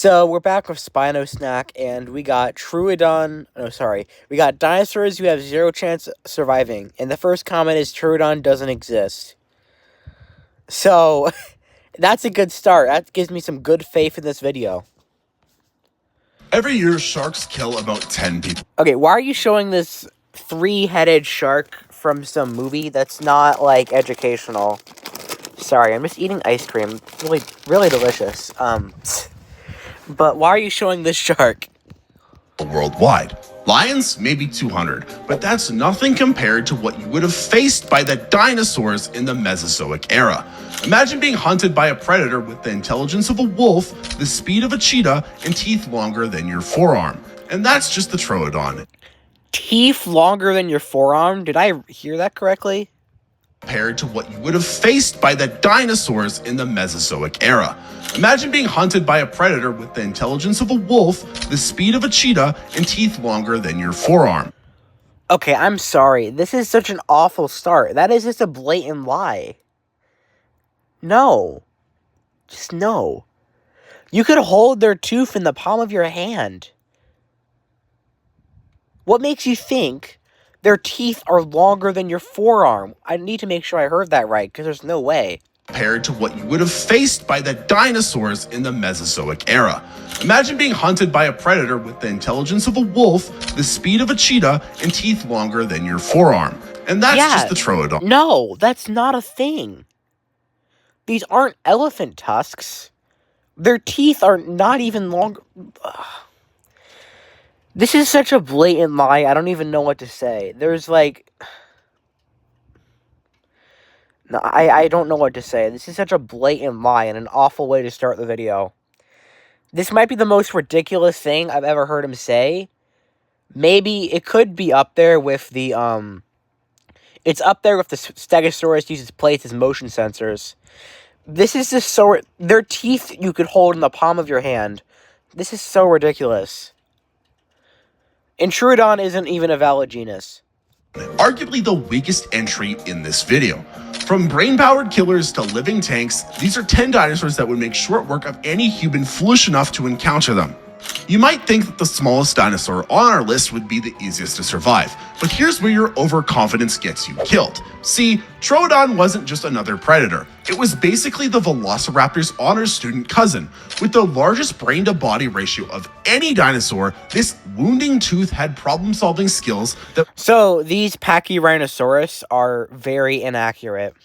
So we're back with Spinosnack, and we got Troodon. No, sorry, we got dinosaurs who have zero chance of surviving. And the first comment is Troodon doesn't exist. So that's a good start. That gives me some good faith in this video. Every year, sharks kill about 10 people. Okay, why are you showing this three-headed shark from some movie that's not like educational? Sorry, I'm just eating ice cream. It's really delicious. But why are you showing this shark? Worldwide. Lions, maybe 200, but that's nothing compared to what you would have faced by the dinosaurs in the Mesozoic era. Imagine being hunted by a predator with the intelligence of a wolf, the speed of a cheetah, and teeth longer than your forearm. And that's just the Troodon. Teeth longer than your forearm? Did I hear that correctly? Compared to what you would have faced by the dinosaurs in the Mesozoic era. Imagine being hunted by a predator with the intelligence of a wolf, the speed of a cheetah, and teeth longer than your forearm. Okay, I'm sorry. This is such an awful start. That is just a blatant lie. No. Just no. You could hold their tooth in the palm of your hand. What makes you think their teeth are longer than your forearm? I need to make sure I heard that right, because there's no way. Compared to what you would have faced by the dinosaurs in the Mesozoic era. Imagine being hunted by a predator with the intelligence of a wolf, the speed of a cheetah, and teeth longer than your forearm. And that's just the Troodon. No, that's not a thing. These aren't elephant tusks. Their teeth are not even longer. This is such a blatant lie, I don't even know what to say. There's like... No, I don't know what to say. This is such a blatant lie and an awful way to start the video. This might be the most ridiculous thing I've ever heard him say. Maybe it could be up there with the, It's up there with the Stegosaurus uses plates as motion sensors. This is just so... Their teeth you could hold in the palm of your hand. This is so ridiculous. And Troodon isn't even a valid genus. Arguably the weakest entry in this video. From brain-powered killers to living tanks, these are 10 dinosaurs that would make short work of any human foolish enough to encounter them. You might think that the smallest dinosaur on our list would be the easiest to survive, but here's where your overconfidence gets you killed. See, Troodon wasn't just another predator. It was basically the Velociraptor's honor student cousin. With the largest brain-to-body ratio of any dinosaur, this wounding tooth had problem-solving skills that... So, these Pachyrhinosaurus are very inaccurate.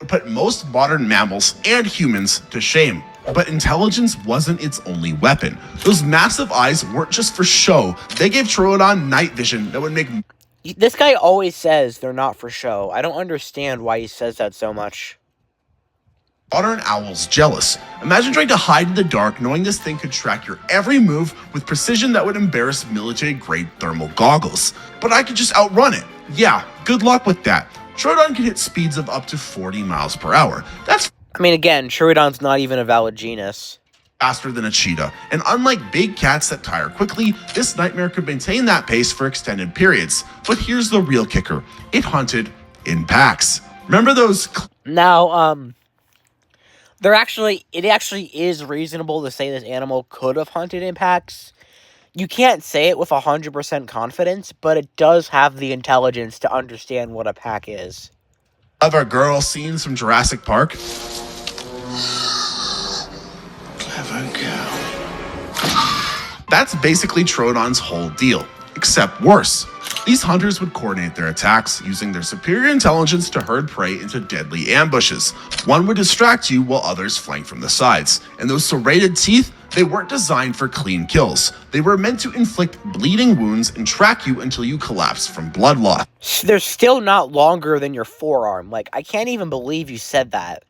...put most modern mammals and humans to shame. But intelligence wasn't its only weapon. Those massive eyes weren't just for show. They gave Troodon night vision that would make... This guy always says they're not for show. I don't understand why he says that so much. Modern owls jealous. Imagine trying to hide in the dark knowing this thing could track your every move with precision that would embarrass military-grade thermal goggles. But I could just outrun it. Yeah, good luck with that. Troodon can hit speeds of up to 40 miles per hour. That's... I mean, again, Troodon's not even a valid genus. Faster than a cheetah, and unlike big cats that tire quickly, this nightmare could maintain that pace for extended periods. But here's the real kicker. It hunted in packs. Remember those... Now, it actually is reasonable to say this animal could have hunted in packs. You can't say it with 100% confidence, but it does have the intelligence to understand what a pack is. Of our girl scenes from Jurassic Park? Clever girl. That's basically Troodon's whole deal, except worse. These hunters would coordinate their attacks, using their superior intelligence to herd prey into deadly ambushes. One would distract you while others flank from the sides. And those serrated teeth, they weren't designed for clean kills. They were meant to inflict bleeding wounds and track you until you collapse from blood loss. They're still not longer than your forearm. Like, I can't even believe you said that.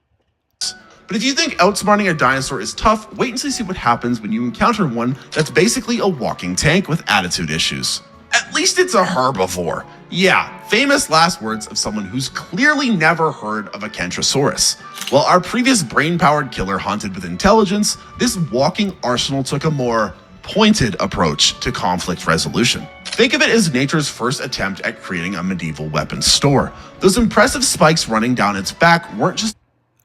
But if you think outsmarting a dinosaur is tough, wait until you see what happens when you encounter one that's basically a walking tank with attitude issues. At least it's a herbivore. Yeah, famous last words of someone who's clearly never heard of a Kentrosaurus. While our previous brain-powered killer hunted with intelligence, this walking arsenal took a more pointed approach to conflict resolution. Think of it as nature's first attempt at creating a medieval weapons store. Those impressive spikes running down its back weren't just...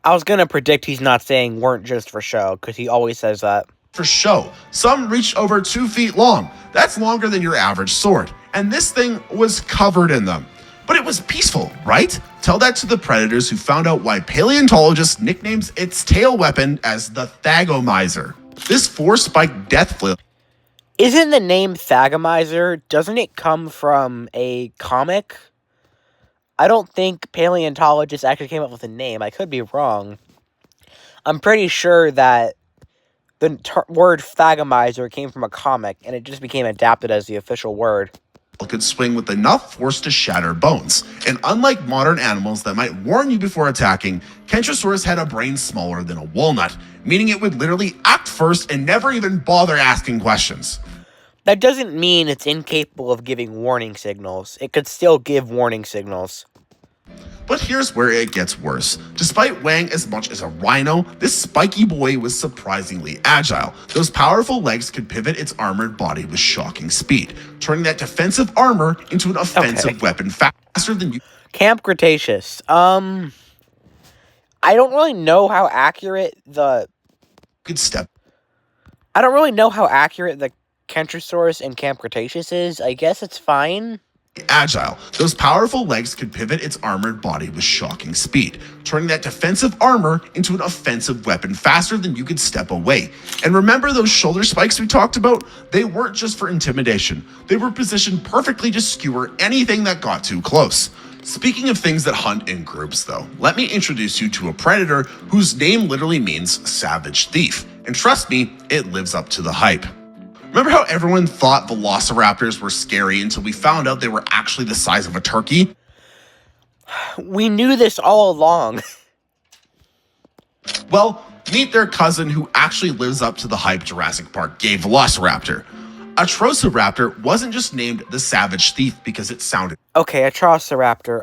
I was gonna predict he's not saying weren't just for show, because he always says that. For show. Some reached over 2 feet long. That's longer than your average sword. And this thing was covered in them. But it was peaceful, right? Tell that to the predators who found out why paleontologists nicknames its tail weapon as the Thagomizer. This 4-spiked death flail. Isn't the name Thagomizer, doesn't it come from a comic? I don't think paleontologists actually came up with a name. I could be wrong. I'm pretty sure that the word Thagomizer came from a comic, and it just became adapted as the official word. Could swing with enough force to shatter bones. And unlike modern animals that might warn you before attacking, Kentrosaurus had a brain smaller than a walnut, meaning it would literally act first and never even bother asking questions. That doesn't mean it's incapable of giving warning signals. It could still give warning signals. But here's where it gets worse. Despite weighing as much as a rhino, this spiky boy was surprisingly agile. Those powerful legs could pivot its armored body with shocking speed, turning that defensive armor into an offensive weapon faster than you. Camp Cretaceous. I don't really know how accurate the Kentrosaurus in Camp Cretaceous is. I guess it's fine. Agile. Those powerful legs could pivot its armored body with shocking speed, turning that defensive armor into an offensive weapon faster than you could step away. And remember those shoulder spikes we talked about? They weren't just for intimidation. They were positioned perfectly to skewer anything that got too close. Speaking of things that hunt in groups though, let me introduce you to a predator whose name literally means savage thief. And trust me, it lives up to the hype. Remember how everyone thought velociraptors were scary until we found out they were actually the size of a turkey? We knew this all along. Well, meet their cousin who actually lives up to the hype Jurassic Park gave Velociraptor. Atrociraptor wasn't just named the Savage Thief because it sounded Okay, Atrociraptor.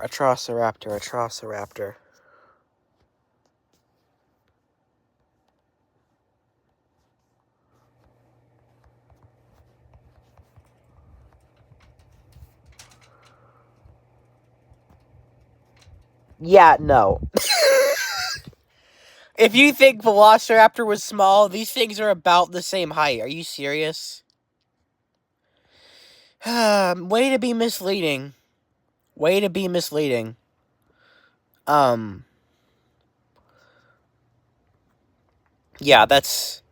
Yeah, no. If you think Velociraptor was small, these things are about the same height. Are you serious? Way to be misleading. Yeah, that's...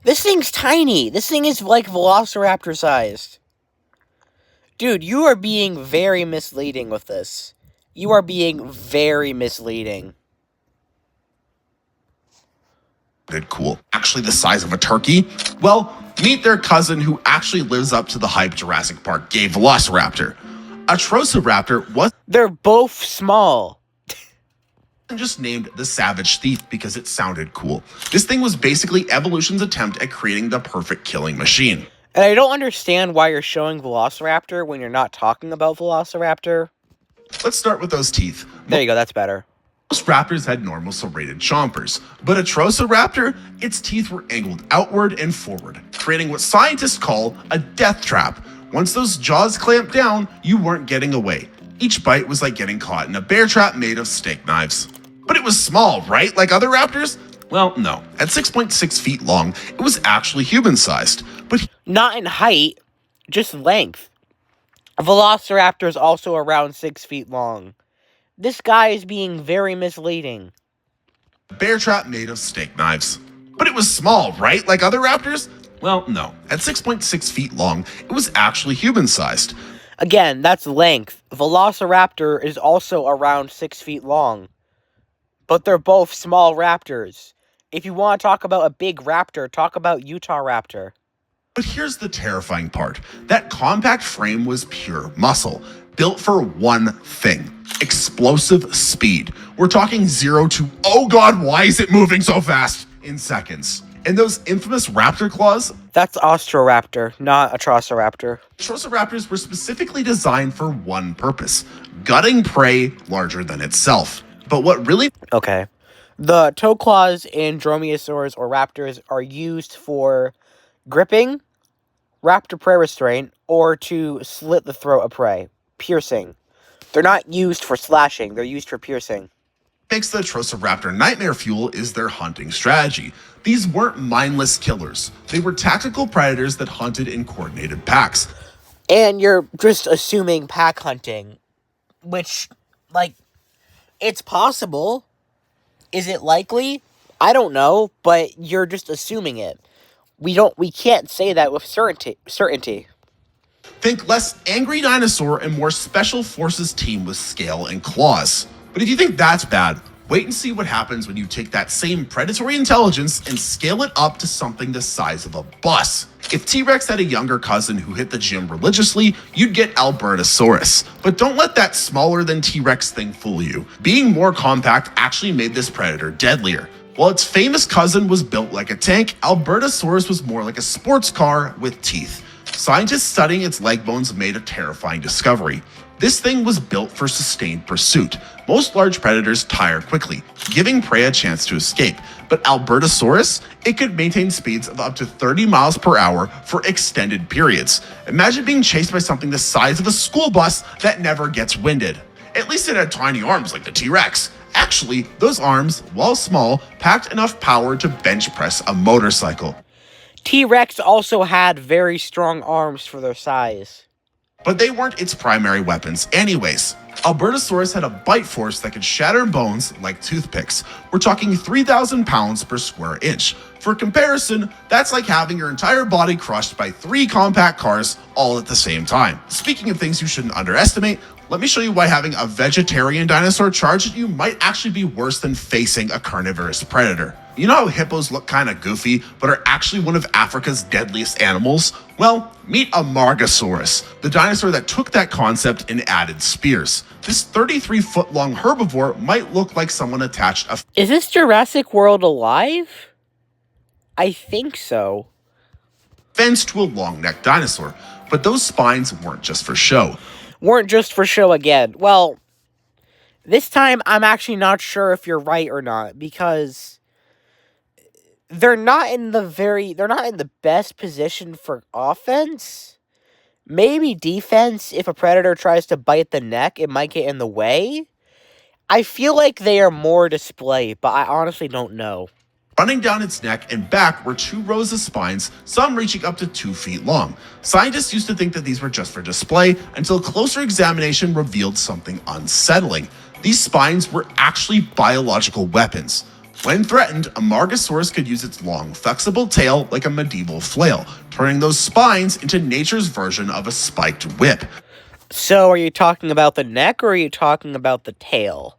This thing's tiny. This thing is like Velociraptor sized. Dude, you are being very misleading with this. You are being very misleading. cool. Actually the size of a turkey? Well, meet their cousin who actually lives up to the hype Jurassic Park gave Velociraptor. Atrociraptor wasn't They're both small. just named the Savage Thief because it sounded cool. This thing was basically evolution's attempt at creating the perfect killing machine. And I don't understand why you're showing Velociraptor when you're not talking about Velociraptor. Let's start with those teeth. There you go, that's better. Most raptors had normal serrated chompers, but Atrociraptor, its teeth were angled outward and forward, creating what scientists call a death trap. Once those jaws clamped down, you weren't getting away. Each bite was like getting caught in a bear trap made of steak knives. But it was small, right? Like other raptors? Well, no. At 6.6 feet long, it was actually human-sized. But Not in height, just length. A Velociraptor is also around 6 feet long. This guy is being very misleading. bear trap made of steak knives. But it was small, right? Like other raptors? Well, no. At 6.6 feet long, it was actually human-sized. Again, that's length. Velociraptor is also around 6 feet long. But they're both small raptors. If you want to talk about a big raptor, talk about Utah Raptor. But here's the terrifying part. That compact frame was pure muscle, built for one thing: explosive speed. We're talking 0 to, oh god, why is it moving so fast? In seconds. And those infamous raptor claws? That's Austroraptor, not Atrociraptor. Atrociraptors were specifically designed for one purpose: gutting prey larger than itself. But what really... Okay. The toe claws in dromaeosaurs or raptors are used for gripping, raptor prey restraint, or to slit the throat of prey. Piercing. They're not used for slashing, they're used for piercing. Makes the Troceraptor nightmare fuel is their hunting strategy. These weren't mindless killers. They were tactical predators that hunted in coordinated packs. And you're just assuming pack hunting, which, like, it's possible. Is it likely? I don't know, but you're just assuming it. We can't say that with certainty. Think less angry dinosaur and more special forces team with scale and claws. But if you think that's bad, wait and see what happens when you take that same predatory intelligence and scale it up to something the size of a bus. If T-Rex had a younger cousin who hit the gym religiously, you'd get Albertosaurus. But don't let that smaller than T-Rex thing fool you. Being more compact actually made this predator deadlier. While its famous cousin was built like a tank, Albertosaurus was more like a sports car with teeth. Scientists studying its leg bones made a terrifying discovery. This thing was built for sustained pursuit. Most large predators tire quickly, giving prey a chance to escape. But Albertosaurus, it could maintain speeds of up to 30 miles per hour for extended periods. Imagine being chased by something the size of a school bus that never gets winded. At least it had tiny arms like the T-Rex. Actually, those arms, while small, packed enough power to bench press a motorcycle. T-Rex also had very strong arms for their size. But they weren't its primary weapons anyways. Albertosaurus had a bite force that could shatter bones like toothpicks. We're talking 3,000 pounds per square inch. For comparison, that's like having your entire body crushed by 3 compact cars all at the same time. Speaking of things you shouldn't underestimate, let me show you why having a vegetarian dinosaur charge at you might actually be worse than facing a carnivorous predator. You know how hippos look kinda goofy, but are actually one of Africa's deadliest animals? Well, meet Amargasaurus, the dinosaur that took that concept and added spears. This 33-foot-long herbivore might look like someone attached a Is this Jurassic World alive? I think so. fence to a long-necked dinosaur, but those spines weren't just for show. Weren't just for show again. Well, this time I'm actually not sure if you're right or not, because they're not in the best position for offense. Maybe defense. If a predator tries to bite the neck, it might get in the way. I feel like they are more display, but I honestly don't know. Running down its neck and back were 2 rows of spines, some reaching up to 2 feet long. Scientists used to think that these were just for display until closer examination revealed something unsettling. These spines were actually biological weapons. When threatened, Amargasaurus could use its long, flexible tail like a medieval flail, turning those spines into nature's version of a spiked whip. So, are you talking about the neck, or are you talking about the tail?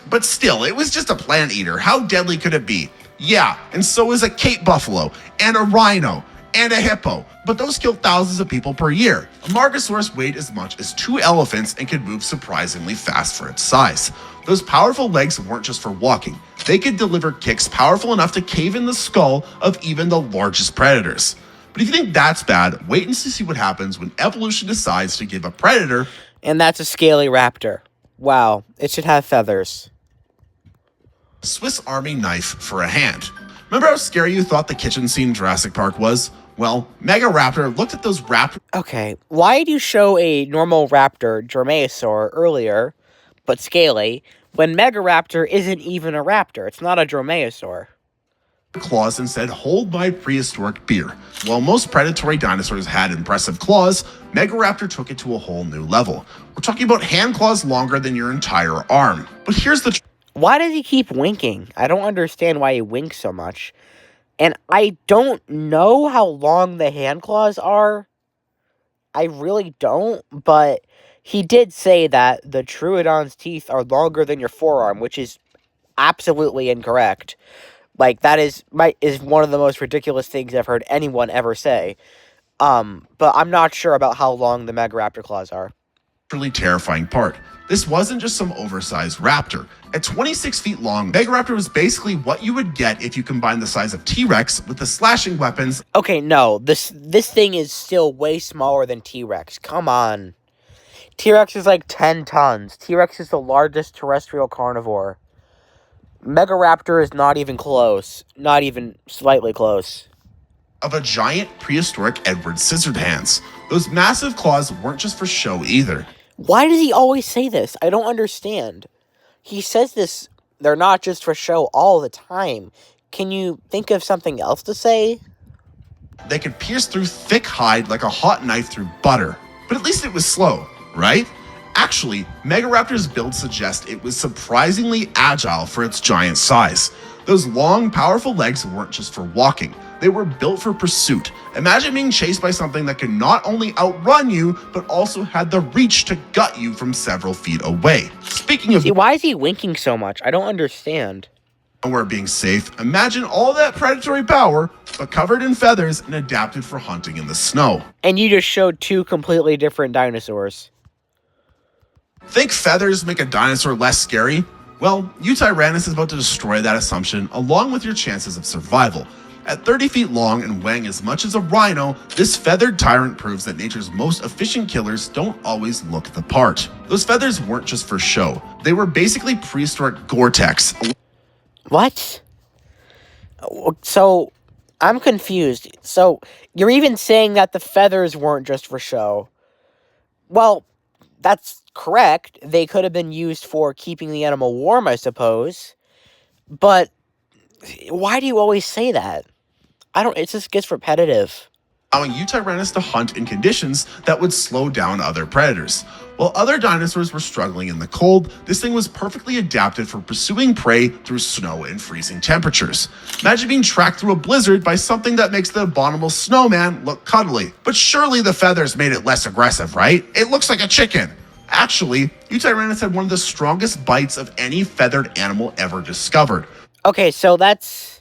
But still, it was just a plant eater. How deadly could it be? Yeah, and so is a Cape buffalo, and a rhino, and a hippo. But those kill thousands of people per year. Amargasaurus weighed as much as 2 elephants and could move surprisingly fast for its size. Those powerful legs weren't just for walking. They could deliver kicks powerful enough to cave in the skull of even the largest predators. But if you think that's bad, wait and see what happens when evolution decides to give a predator, And that's a scaly raptor. Wow, it should have feathers. a Swiss Army knife for a hand. Remember how scary you thought the kitchen scene in Jurassic Park was? Well, Megaraptor looked at those raptors Okay, why did you show a normal raptor, Dromaeosaur, earlier, but scaly, when Megaraptor isn't even a raptor? It's not a Dromaeosaur. claws and said, "Hold my prehistoric beer." While most predatory dinosaurs had impressive claws, Megaraptor took it to a whole new level. We're talking about hand claws longer than your entire arm. But here's the Why does he keep winking? I don't understand why he winks so much. And I don't know how long the hand claws are. I really don't, but he did say that the Troodon's teeth are longer than your forearm, which is absolutely incorrect. Like, that is one of the most ridiculous things I've heard anyone ever say. But I'm not sure about how long the Megaraptor claws are. really terrifying part. This wasn't just some oversized raptor. At 26 feet long, Megaraptor was basically what you would get if you combined the size of T-Rex with the slashing weapons Okay, no, this thing is still way smaller than T-Rex. Come on. T-Rex is like 10 tons. T-Rex is the largest terrestrial carnivore. Megaraptor is not even close. Not even slightly close. of a giant prehistoric Edward Scissorhands. Those massive claws weren't just for show either. Why does he always say this? I don't understand. He says this they're not just for show all the time. Can you think of something else to say? They could pierce through thick hide like a hot knife through butter. But at least it was slow, right? Actually, Megaraptor's build suggests it was surprisingly agile for its giant size. Those long, powerful legs weren't just for walking. They were built for pursuit. Imagine being chased by something that could not only outrun you, but also had the reach to gut you from several feet away. Speaking of See, why is he winking so much? I don't understand. nowhere being safe, imagine all that predatory power, but covered in feathers and adapted for hunting in the snow. And you just showed two completely different dinosaurs. Think feathers make a dinosaur less scary? Well, Yutyrannus is about to destroy that assumption along with your chances of survival. At 30 feet long and weighing as much as a rhino, this feathered tyrant proves that nature's most efficient killers don't always look the part. Those feathers weren't just for show. They were basically prehistoric Gore-Tex. What? So, I'm confused. So, you're even saying that the feathers weren't just for show. Well, that's correct. They could have been used for keeping the animal warm, I suppose. But why do you always say that? It just gets repetitive. Allowing Yutyrannus to hunt in conditions that would slow down other predators. While other dinosaurs were struggling in the cold, this thing was perfectly adapted for pursuing prey through snow and freezing temperatures. Imagine being tracked through a blizzard by something that makes the abominable snowman look cuddly. But surely the feathers made it less aggressive, right? It looks like a chicken. Actually, Yutyrannus had one of the strongest bites of any feathered animal ever discovered. Okay, so that's...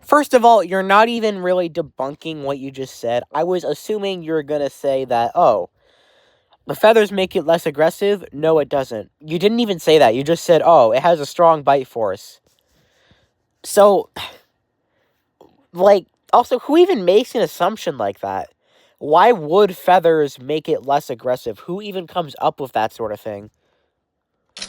First of all, you're not even really debunking what you just said. I was assuming you were gonna say that, oh, the feathers make it less aggressive. No, it doesn't. You didn't even say that. You just said, oh, it has a strong bite force. So, like, also, who even makes an assumption like that? Why would feathers make it less aggressive? Who even comes up with that sort of thing?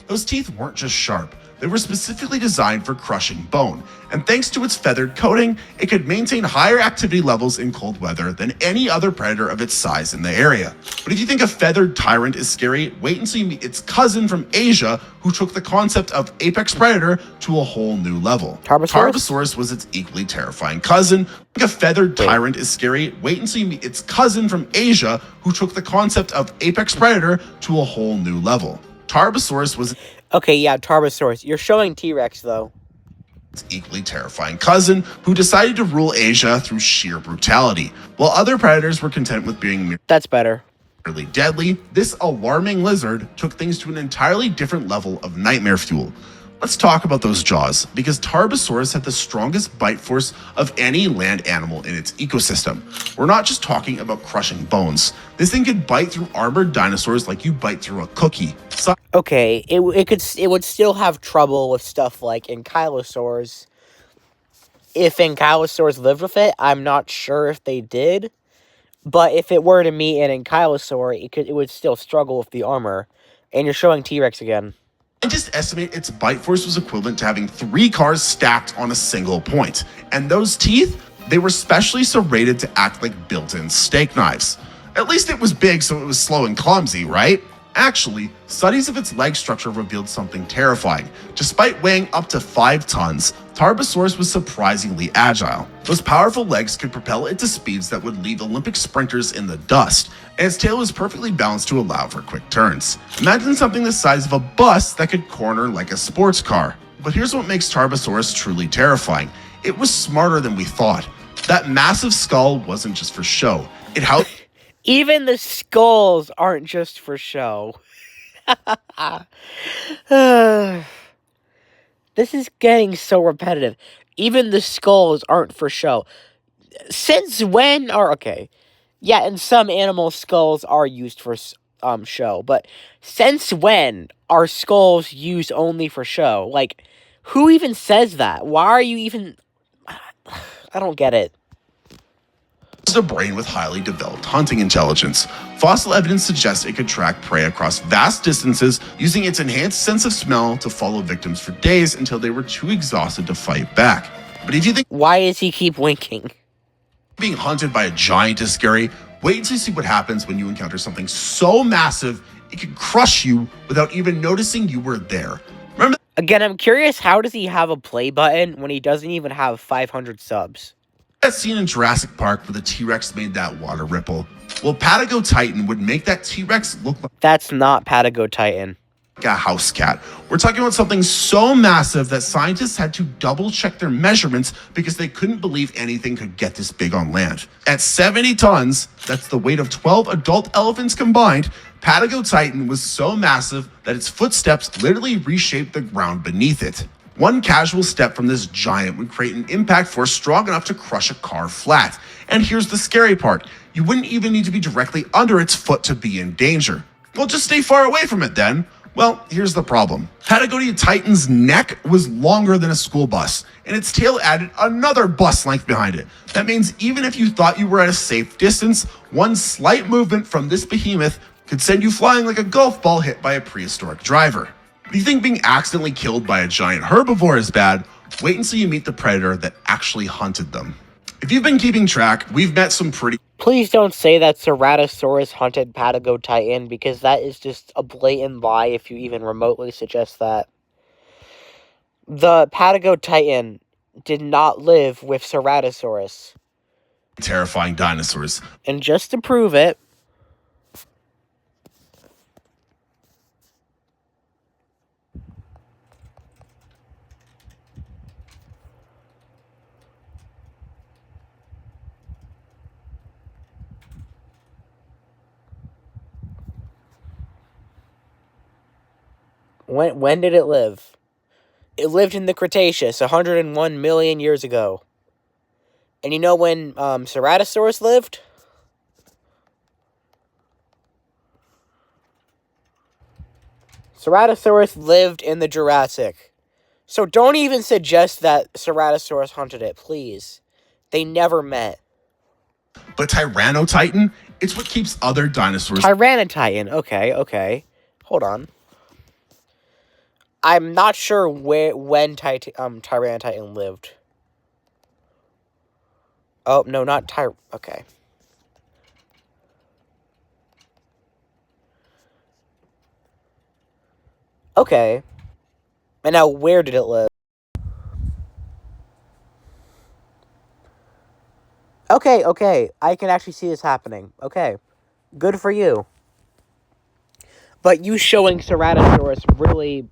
Those teeth weren't just sharp, they were specifically designed for crushing bone, and thanks to its feathered coating, it could maintain higher activity levels in cold weather than any other predator of its size in the area. But if you think a feathered tyrant is scary, wait until you meet its cousin from Asia, who took the concept of apex predator to a whole new level. Tarbosaurus was its equally terrifying cousin. Think a feathered tyrant is scary, wait until you meet its cousin from Asia, who took the concept of apex predator to a whole new level. Tarbosaurus was Okay, yeah, Tarbosaurus. You're showing T-Rex, though. its equally terrifying cousin, who decided to rule Asia through sheer brutality. While other predators were content with being That's better. merely deadly, this alarming lizard took things to an entirely different level of nightmare fuel. Let's talk about those jaws, because Tarbosaurus had the strongest bite force of any land animal in its ecosystem. We're not just talking about crushing bones. This thing could bite through armored dinosaurs like you bite through a cookie. Okay, it would still have trouble with stuff like ankylosaurs. If ankylosaurs lived with it, I'm not sure if they did. But if it were to meet an ankylosaur, it would still struggle with the armor. And you're showing T-Rex again. Scientists estimate its bite force was equivalent to having 3 cars stacked on a single point. And those teeth, they were specially serrated to act like built-in steak knives. At least it was big, so it was slow and clumsy, right? Actually, studies of its leg structure revealed something terrifying. Despite weighing up to 5 tons, Tarbosaurus was surprisingly agile. Those powerful legs could propel it to speeds that would leave Olympic sprinters in the dust, and its tail was perfectly balanced to allow for quick turns. Imagine something the size of a bus that could corner like a sports car. But here's what makes Tarbosaurus truly terrifying. It was smarter than we thought. That massive skull wasn't just for show. It housed Even the skulls aren't just for show. This is getting so repetitive. Even the skulls aren't for show. Since when are... Okay. Yeah, and some animal skulls are used for show. But since when are skulls used only for show? Like, who even says that? Why are you even... I don't get it. a brain with highly developed hunting intelligence. Fossil evidence suggests it could track prey across vast distances using its enhanced sense of smell to follow victims for days until they were too exhausted to fight back. But if you think Why does he keep winking? being hunted by a giant is scary, wait until you see what happens when you encounter something so massive it could crush you without even noticing you were there. Remember Again, I'm curious, how does he have a play button when he doesn't even have 500 subs? That scene in Jurassic Park where the T-Rex made that water ripple. Well, Patago Titan would make that T-Rex look That's not Patago Titan. like a house cat. We're talking about something so massive that scientists had to double check their measurements because they couldn't believe anything could get this big on land. At 70 tons, that's the weight of 12 adult elephants combined, Patago Titan was so massive that its footsteps literally reshaped the ground beneath it. One casual step from this giant would create an impact force strong enough to crush a car flat. And here's the scary part. You wouldn't even need to be directly under its foot to be in danger. Well, just stay far away from it then. Well, here's the problem. Patagonia Titan's neck was longer than a school bus, and its tail added another bus length behind it. That means even if you thought you were at a safe distance, one slight movement from this behemoth could send you flying like a golf ball hit by a prehistoric driver. If you think being accidentally killed by a giant herbivore is bad, wait until you meet the predator that actually hunted them. If you've been keeping track, we've met some pretty... Please don't say that Ceratosaurus hunted Patago Titan, because that is just a blatant lie if you even remotely suggest that. The Patago Titan did not live with Ceratosaurus. terrifying dinosaurs. And just to prove it, when did it live? It lived in the Cretaceous 101 million years ago. And you know when Ceratosaurus lived? Ceratosaurus lived in the Jurassic. So don't even suggest that Ceratosaurus hunted it, please. They never met. But Tyrannotitan, it's what keeps other dinosaurs... Tyrannotitan, okay. Hold on. I'm not sure when Tyrannotitan lived. Oh, no, not okay. Okay. And now, where did it live? Okay. I can actually see this happening. Okay. Good for you. But you showing Ceratosaurus really,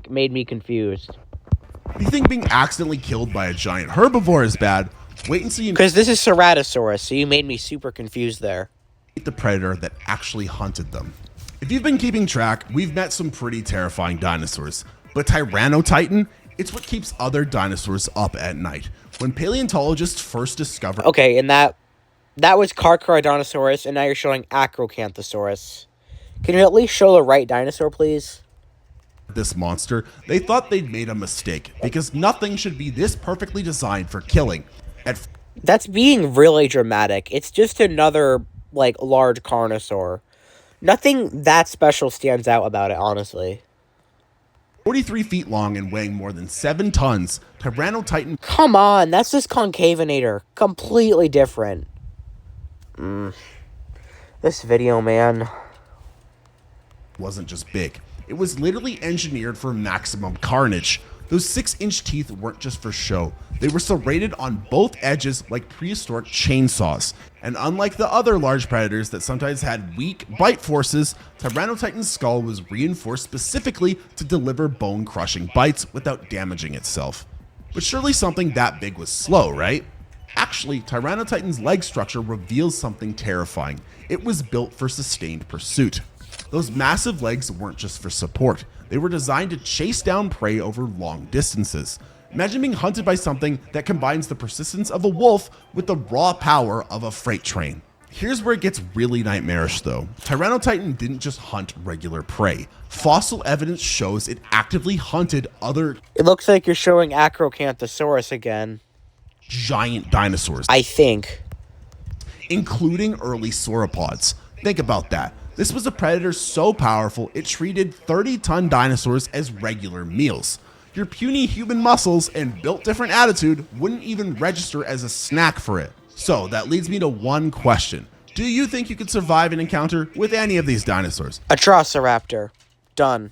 made me confused. If you think being accidentally killed by a giant herbivore is bad, wait until you Because this is Ceratosaurus, so you made me super confused there. meet the predator that actually hunted them. If you've been keeping track, we've met some pretty terrifying dinosaurs. But Tyrannotitan, it's what keeps other dinosaurs up at night. When paleontologists first discovered... Okay, and that was Carcharodontosaurus, and now you're showing Acrocanthosaurus. Can you at least show the right dinosaur, please? this monster, they thought they'd made a mistake, because nothing should be this perfectly designed for killing. That's being really dramatic. It's just another, large carnosaur. Nothing that special stands out about it, honestly. 43 feet long and weighing more than 7 tons, Tyrannotitan... Come on, that's just Concavenator. Completely different. This video, man. wasn't just big. It was literally engineered for maximum carnage. Those 6-inch teeth weren't just for show. They were serrated on both edges like prehistoric chainsaws. And unlike the other large predators that sometimes had weak bite forces, Tyrannotitan's skull was reinforced specifically to deliver bone-crushing bites without damaging itself. But surely something that big was slow, right? Actually, Tyrannotitan's leg structure reveals something terrifying. It was built for sustained pursuit. Those massive legs weren't just for support. They were designed to chase down prey over long distances. Imagine being hunted by something that combines the persistence of a wolf with the raw power of a freight train. Here's where it gets really nightmarish though. Tyrannotitan didn't just hunt regular prey. Fossil evidence shows it actively hunted other... It looks like you're showing Acrocanthosaurus again. ...giant dinosaurs. I think. Including early sauropods. Think about that. This was a predator so powerful it treated 30-ton dinosaurs as regular meals. Your puny human muscles and built different attitude wouldn't even register as a snack for it. So that leads me to one question. Do you think you could survive an encounter with any of these dinosaurs? Atrociraptor. Done.